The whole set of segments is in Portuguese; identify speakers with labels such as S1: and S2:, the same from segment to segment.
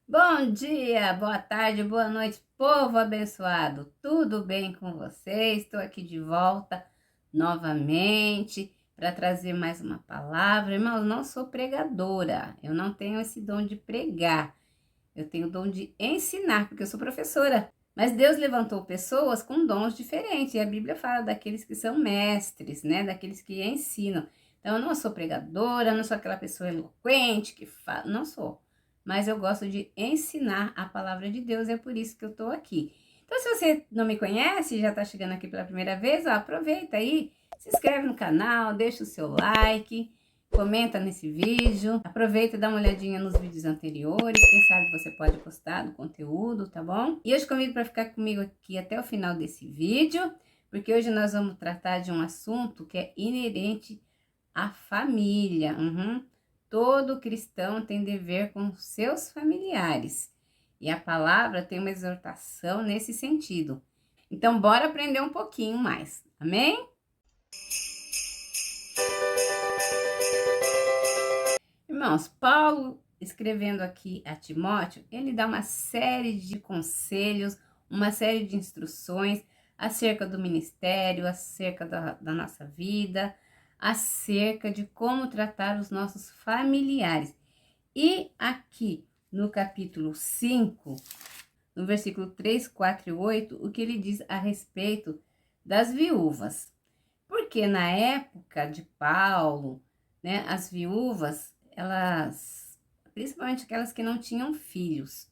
S1: Bom dia, boa tarde, boa noite, povo abençoado. Tudo bem com vocês? Estou aqui de volta novamente para trazer mais uma palavra. Irmãos, não sou pregadora, eu não tenho esse dom de pregar, eu tenho o dom de ensinar, porque eu sou professora. Mas Deus levantou pessoas com dons diferentes, e a Bíblia fala daqueles que são mestres, né? Daqueles que ensinam. Então, eu não sou pregadora, não sou aquela pessoa eloquente que fala, não sou. Mas eu gosto de ensinar a palavra de Deus, é por isso que eu estou aqui. Então, se você não me conhece, já está chegando aqui pela primeira vez, ó, aproveita aí, se inscreve no canal, deixa o seu like, comenta nesse vídeo, aproveita e dá uma olhadinha nos vídeos anteriores, quem sabe você pode gostar do conteúdo, tá bom? E eu te convido para ficar comigo aqui até o final desse vídeo, porque hoje nós vamos tratar de um assunto que é inerente à família. Todo cristão tem dever com seus familiares, e a palavra tem uma exortação nesse sentido. Então, bora aprender um pouquinho mais, amém? Irmãos, Paulo, escrevendo aqui a Timóteo, ele dá uma série de conselhos, uma série de instruções acerca do ministério, acerca da nossa vida, acerca de como tratar os nossos familiares. E aqui no capítulo 5, no versículo 3, 4 e 8, o que ele diz a respeito das viúvas. Porque na época de Paulo, né, as viúvas, elas, principalmente aquelas que não tinham filhos,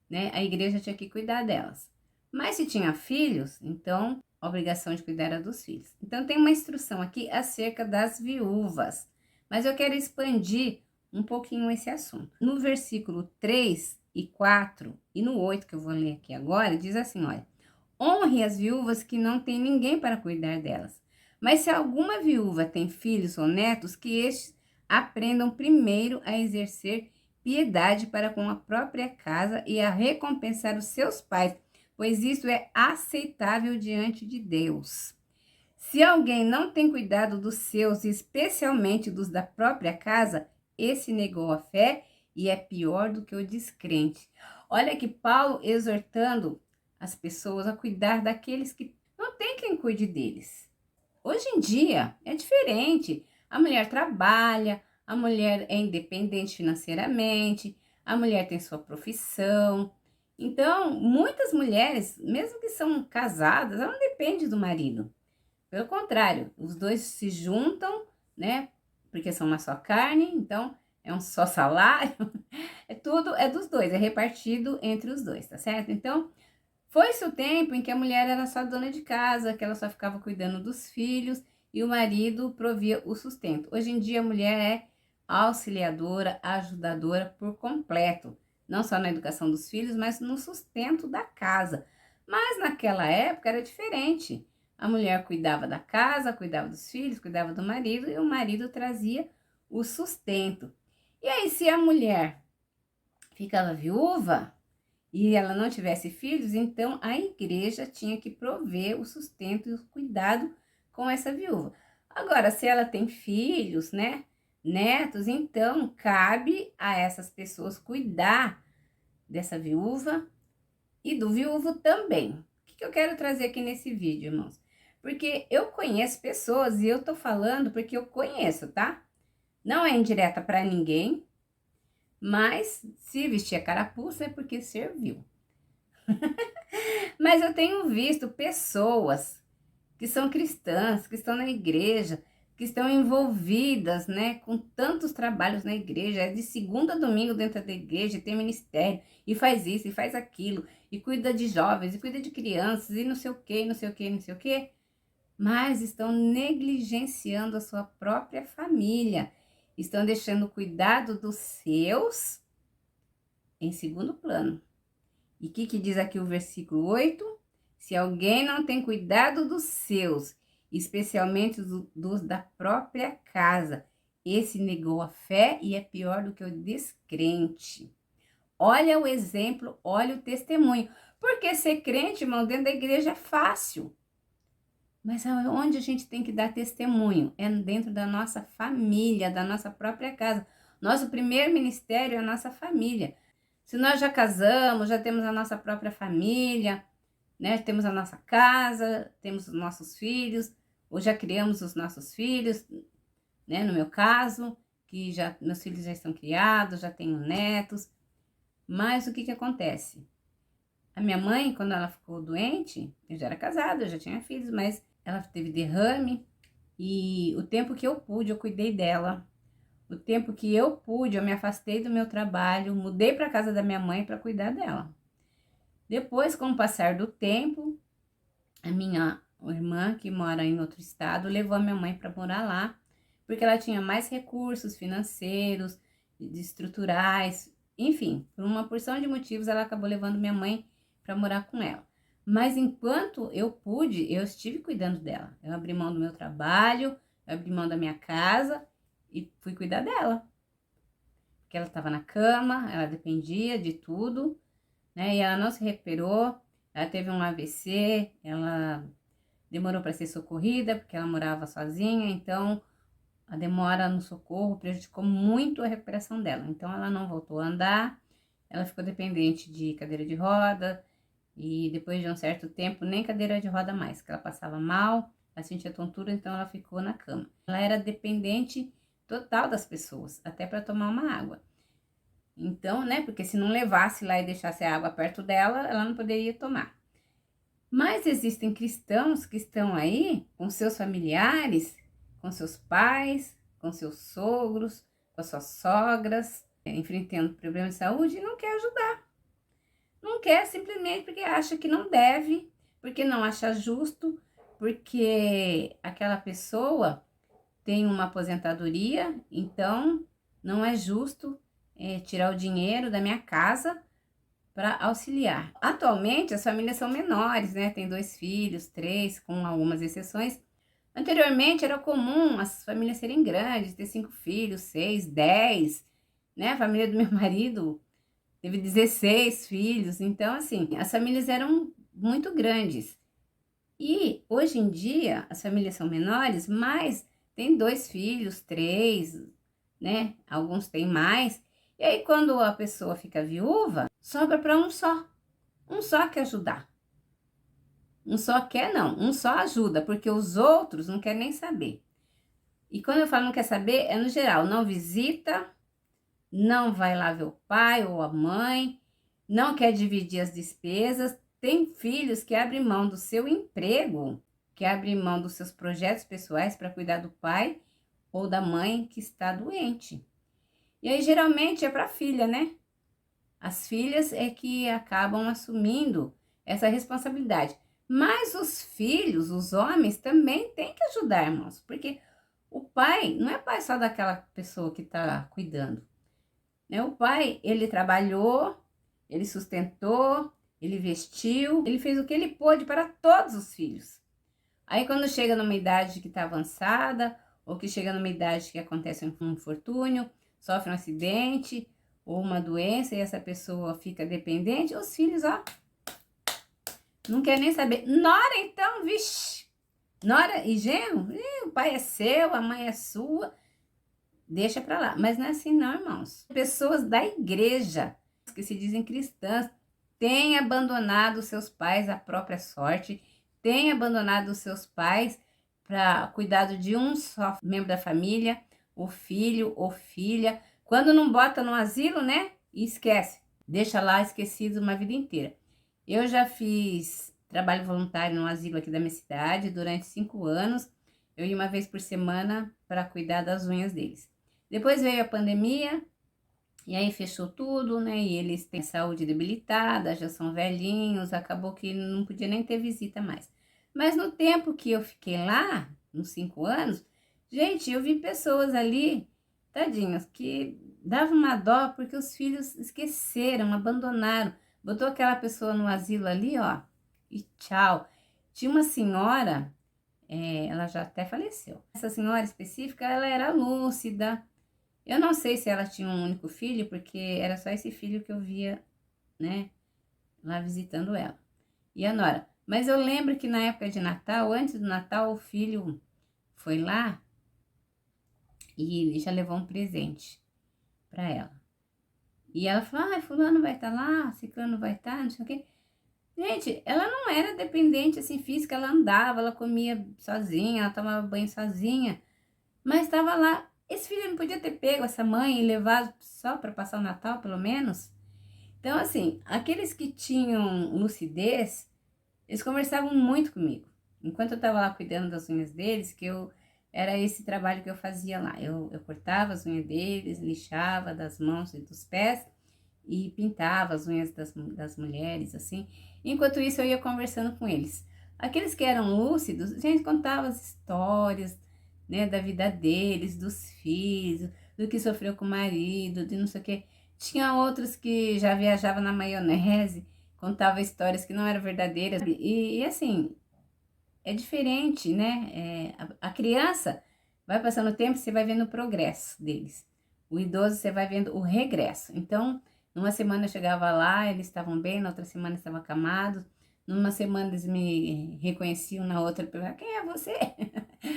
S1: né, a igreja tinha que cuidar delas. Mas se tinha filhos, então a obrigação de cuidar era dos filhos. Então tem uma instrução aqui acerca das viúvas, mas eu quero expandir um pouquinho esse assunto. No versículo 3 e 4 e no 8 que eu vou ler aqui agora, diz assim, olha: honre as viúvas que não têm ninguém para cuidar delas. Mas se alguma viúva tem filhos ou netos, que estes aprendam primeiro a exercer piedade para com a própria casa e a recompensar os seus pais, pois isso é aceitável diante de Deus. Se alguém não tem cuidado dos seus, especialmente dos da própria casa, esse negou a fé e é pior do que o descrente. Olha que Paulo exortando as pessoas a cuidar daqueles que não tem quem cuide deles. Hoje em dia é diferente. A mulher trabalha, a mulher é independente financeiramente, a mulher tem sua profissão. Então, muitas mulheres, mesmo que são casadas, ela não depende do marido. Pelo contrário, os dois se juntam, né? Porque são uma só carne, então é um só salário. É tudo, é dos dois, é repartido entre os dois, tá certo? Então, foi-se o tempo em que a mulher era só dona de casa, que ela só ficava cuidando dos filhos e o marido provia o sustento. Hoje em dia a mulher é auxiliadora, ajudadora por completo, não só na educação dos filhos, mas no sustento da casa. Mas naquela época era diferente. A mulher cuidava da casa, cuidava dos filhos, cuidava do marido e o marido trazia o sustento. E aí, se a mulher ficava viúva, e ela não tivesse filhos, então a igreja tinha que prover o sustento e o cuidado com essa viúva. Agora, se ela tem filhos, né, netos, então cabe a essas pessoas cuidar dessa viúva e do viúvo também. O que eu quero trazer aqui nesse vídeo, irmãos? Porque eu conheço pessoas e eu tô falando porque eu conheço, tá? Não é indireta para ninguém, mas se vestir a carapuça é porque serviu. Mas eu tenho visto pessoas que são cristãs, que estão na igreja, que estão envolvidas, né, com tantos trabalhos na igreja, é de segunda a domingo dentro da igreja, tem ministério, e faz isso, e faz aquilo, e cuida de jovens, e cuida de crianças, e não sei o que, não sei o que, não sei o que, mas estão negligenciando a sua própria família, estão deixando o cuidado dos seus em segundo plano. E o que diz aqui o versículo 8? Se alguém não tem cuidado dos seus, especialmente dos da própria casa, esse negou a fé e é pior do que o descrente. Olha o exemplo, olha o testemunho. Porque ser crente, irmão, dentro da igreja é fácil. Mas onde a gente tem que dar testemunho? É dentro da nossa família, da nossa própria casa. Nosso primeiro ministério é a nossa família. Se nós já casamos, já temos a nossa própria família, né? Temos a nossa casa, temos os nossos filhos, ou já criamos os nossos filhos, né? No meu caso, que já meus filhos já estão criados, já tenho netos. Mas o que que acontece? A minha mãe, quando ela ficou doente, eu já era casada, eu já tinha filhos, mas ela teve derrame e o tempo que eu pude, eu cuidei dela. O tempo que eu pude, eu me afastei do meu trabalho, mudei para casa da minha mãe para cuidar dela. Depois, com o passar do tempo, a minha irmã, que mora em outro estado, levou a minha mãe para morar lá, porque ela tinha mais recursos financeiros, estruturais, enfim, por uma porção de motivos, ela acabou levando minha mãe para morar com ela. Mas enquanto eu pude, eu estive cuidando dela. Eu abri mão do meu trabalho, eu abri mão da minha casa e fui cuidar dela. Porque ela estava na cama, ela dependia de tudo, né? E ela não se recuperou, ela teve um AVC, ela demorou para ser socorrida, porque ela morava sozinha, então a demora no socorro prejudicou muito a recuperação dela. Então ela não voltou a andar, ela ficou dependente de cadeira de roda, e depois de um certo tempo, nem cadeira de roda mais, que ela passava mal, ela sentia tontura, então ela ficou na cama. Ela era dependente total das pessoas, até para tomar uma água. Então, né, porque se não levasse lá e deixasse a água perto dela, ela não poderia tomar. Mas existem cristãos que estão aí com seus familiares, com seus pais, com seus sogros, com as suas sogras, enfrentando problemas de saúde e não quer ajudar. Não quer simplesmente porque acha que não deve, porque não acha justo, porque aquela pessoa tem uma aposentadoria, então não é justo tirar o dinheiro da minha casa para auxiliar. Atualmente as famílias são menores, né? Tem 2 filhos, 3, com algumas exceções. Anteriormente era comum as famílias serem grandes, ter 5 filhos, 6, 10, né? A família do meu marido teve 16 filhos, então assim, as famílias eram muito grandes. E hoje em dia as famílias são menores, mas tem 2 filhos, 3, né? Alguns têm mais. E aí quando a pessoa fica viúva, sobra para um só. Um só quer ajudar. Um só quer não, um só ajuda, porque os outros não querem nem saber. E quando eu falo não quer saber, é no geral, não visita, não vai lá ver o pai ou a mãe, não quer dividir as despesas. Tem filhos que abrem mão do seu emprego, que abrem mão dos seus projetos pessoais para cuidar do pai ou da mãe que está doente. E aí geralmente é para a filha, né? As filhas é que acabam assumindo essa responsabilidade. Mas os filhos, os homens, também têm que ajudar, irmãos, porque o pai não é pai só daquela pessoa que está cuidando, né? O pai, ele trabalhou, ele sustentou, ele vestiu, ele fez o que ele pôde para todos os filhos. Aí quando chega numa idade que está avançada, ou que chega numa idade que acontece um infortúnio, sofre um acidente, ou uma doença, e essa pessoa fica dependente, os filhos, ó, não quer nem saber. Nora, então, vixe, nora e genro, o pai é seu, a mãe é sua, deixa pra lá. Mas não é assim não, irmãos. Pessoas da igreja, que se dizem cristãs, têm abandonado seus pais à própria sorte, têm abandonado os seus pais para cuidado de um só membro da família, o filho ou filha. Quando não bota no asilo, né? E esquece, deixa lá esquecido uma vida inteira. Eu já fiz trabalho voluntário no asilo aqui da minha cidade durante 5 anos. Eu ia uma vez por semana para cuidar das unhas deles. Depois veio a pandemia, e aí fechou tudo, né? E eles têm saúde debilitada, já são velhinhos, acabou que não podia nem ter visita mais. Mas no tempo que eu fiquei lá, nos 5 anos, gente, eu vi pessoas ali, tadinhos, que davam uma dó porque os filhos esqueceram, abandonaram. Botou aquela pessoa no asilo ali, ó, e tchau. Tinha uma senhora, ela já até faleceu. Essa senhora específica, ela era lúcida. Eu não sei se ela tinha um único filho, porque era só esse filho que eu via, né, lá visitando ela. E a nora. Mas eu lembro que na época de Natal, antes do Natal, o filho foi lá e ele já levou um presente para ela. E ela falou, ah, fulano vai estar lá, ciclano vai estar, não sei o quê. Gente, ela não era dependente assim física, ela andava, ela comia sozinha, ela tomava banho sozinha, mas estava lá. Esse filho não podia ter pego essa mãe e levado só para passar o Natal, pelo menos? Então, assim, aqueles que tinham lucidez, eles conversavam muito comigo. Enquanto eu estava lá cuidando das unhas deles, era esse trabalho que eu fazia lá. Eu cortava as unhas deles, lixava das mãos e dos pés e pintava as unhas das mulheres, assim. Enquanto isso, eu ia conversando com eles. Aqueles que eram lúcidos, a gente contava as histórias, né, da vida deles, dos filhos, do que sofreu com o marido, de não sei o quê. Tinha outros que já viajavam na maionese, contava histórias que não eram verdadeiras. E assim, é diferente, né? A criança vai passando o tempo, você vai vendo o progresso deles. O idoso, você vai vendo o regresso. Então, numa semana eu chegava lá, eles estavam bem, na outra semana estavam acamados. Numa semana eles me reconheciam, na outra perguntavam, quem é você?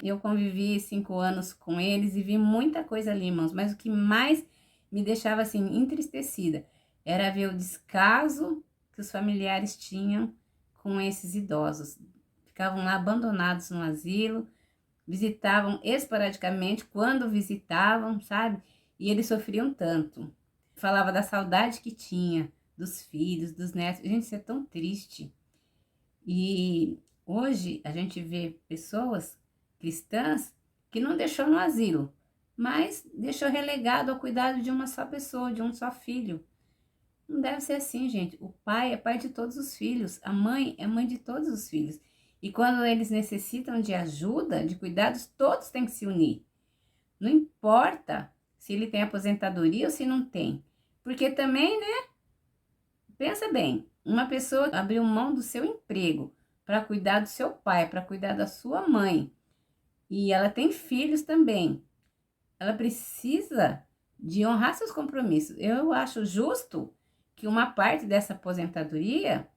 S1: Eu convivi 5 anos com eles e vi muita coisa ali, irmãos. Mas o que mais me deixava, assim, entristecida era ver o descaso que os familiares tinham com esses idosos. Ficavam lá abandonados no asilo, visitavam esporadicamente quando visitavam, sabe? E eles sofriam tanto. Falava da saudade que tinha dos filhos, dos netos. Gente, isso é tão triste. E hoje a gente vê pessoas cristãs que não deixou no asilo, mas deixou relegado ao cuidado de uma só pessoa, de um só filho. Não deve ser assim, gente. O pai é pai de todos os filhos, a mãe é mãe de todos os filhos. E quando eles necessitam de ajuda, de cuidados, todos têm que se unir. Não importa se ele tem aposentadoria ou se não tem. Porque também, né? Pensa bem, uma pessoa abriu mão do seu emprego para cuidar do seu pai, para cuidar da sua mãe, e ela tem filhos também. Ela precisa de honrar seus compromissos. Eu acho justo que uma parte dessa aposentadoria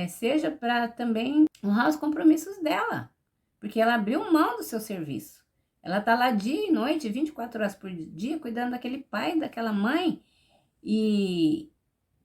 S1: seja para também honrar os compromissos dela, porque ela abriu mão do seu serviço. Ela está lá dia e noite, 24 horas por dia, cuidando daquele pai, daquela mãe, e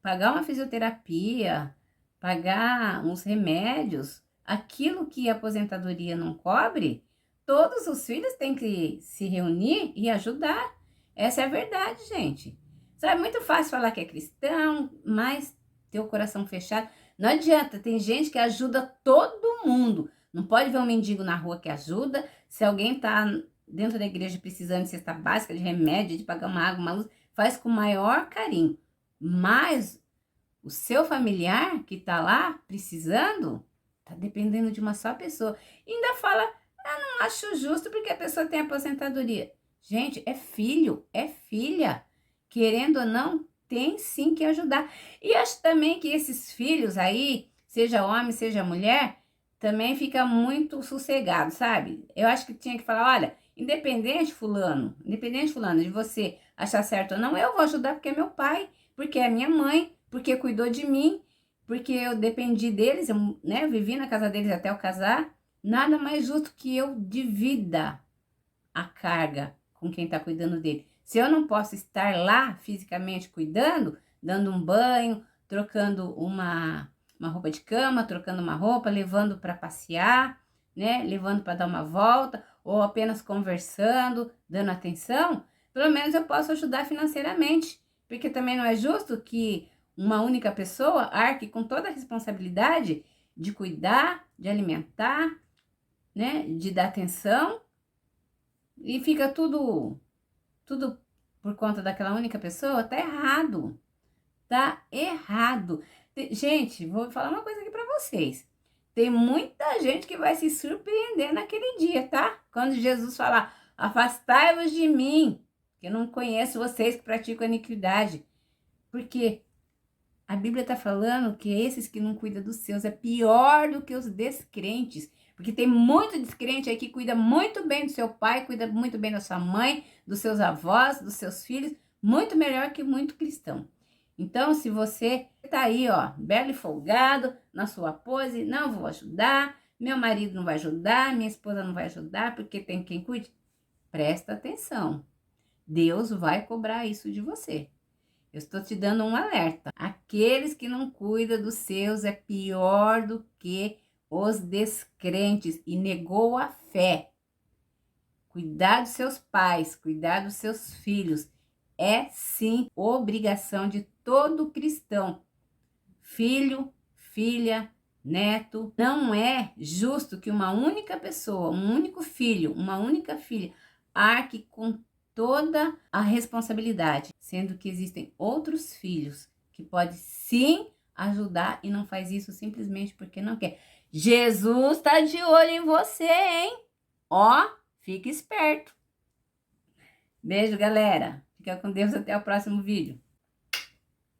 S1: pagar uma fisioterapia, pagar uns remédios, aquilo que a aposentadoria não cobre, todos os filhos têm que se reunir e ajudar. Essa é a verdade, gente. Sabe, é muito fácil falar que é cristão, mas ter o coração fechado. Não adianta, tem gente que ajuda todo mundo. Não pode ver um mendigo na rua que ajuda. Se alguém está dentro da igreja precisando de cesta básica, de remédio, de pagar uma água, uma luz, faz com o maior carinho. Mas o seu familiar que está lá precisando, está dependendo de uma só pessoa. E ainda fala, não acho justo porque a pessoa tem aposentadoria. Gente, é filho, é filha. Querendo ou não, tem sim que ajudar. E acho também que esses filhos aí, seja homem, seja mulher, também fica muito sossegado, sabe? Eu acho que tinha que falar, olha, independente fulano, de você achar certo ou não, eu vou ajudar porque é meu pai, porque é minha mãe, porque cuidou de mim, porque eu dependi deles, eu, né, vivi na casa deles até eu casar. Nada mais justo que eu divida a carga com quem está cuidando dele. Se eu não posso estar lá fisicamente cuidando, dando um banho, trocando uma roupa de cama, trocando uma roupa, levando para passear, né, levando para dar uma volta, ou apenas conversando, dando atenção, pelo menos eu posso ajudar financeiramente, porque também não é justo que uma única pessoa arque com toda a responsabilidade de cuidar, de alimentar, né, de dar atenção, e fica tudo por conta daquela única pessoa. Tá errado, tá errado. Gente, vou falar uma coisa aqui para vocês. Tem muita gente que vai se surpreender naquele dia, tá? Quando Jesus falar, afastai-vos de mim, que eu não conheço vocês que praticam iniquidade. Porque a Bíblia está falando que esses que não cuidam dos seus é pior do que os descrentes. Porque tem muito descrente aí que cuida muito bem do seu pai, cuida muito bem da sua mãe, dos seus avós, dos seus filhos, muito melhor que muito cristão. Então, se você tá aí, ó, belo e folgado, na sua pose, não vou ajudar, meu marido não vai ajudar, minha esposa não vai ajudar, porque tem quem cuide, presta atenção. Deus vai cobrar isso de você. Eu estou te dando um alerta. Aqueles que não cuidam dos seus é pior do que os descrentes e negou a fé. Cuidar dos seus pais, cuidar dos seus filhos é sim obrigação de todo cristão. Filho, filha, neto. Não é justo que uma única pessoa, um único filho, uma única filha arque com toda a responsabilidade, sendo que existem outros filhos que podem sim ajudar e não faz isso simplesmente porque não quer. Jesus está de olho em você, hein? Ó, fique esperto. Beijo, galera. Fica com Deus, até o próximo vídeo.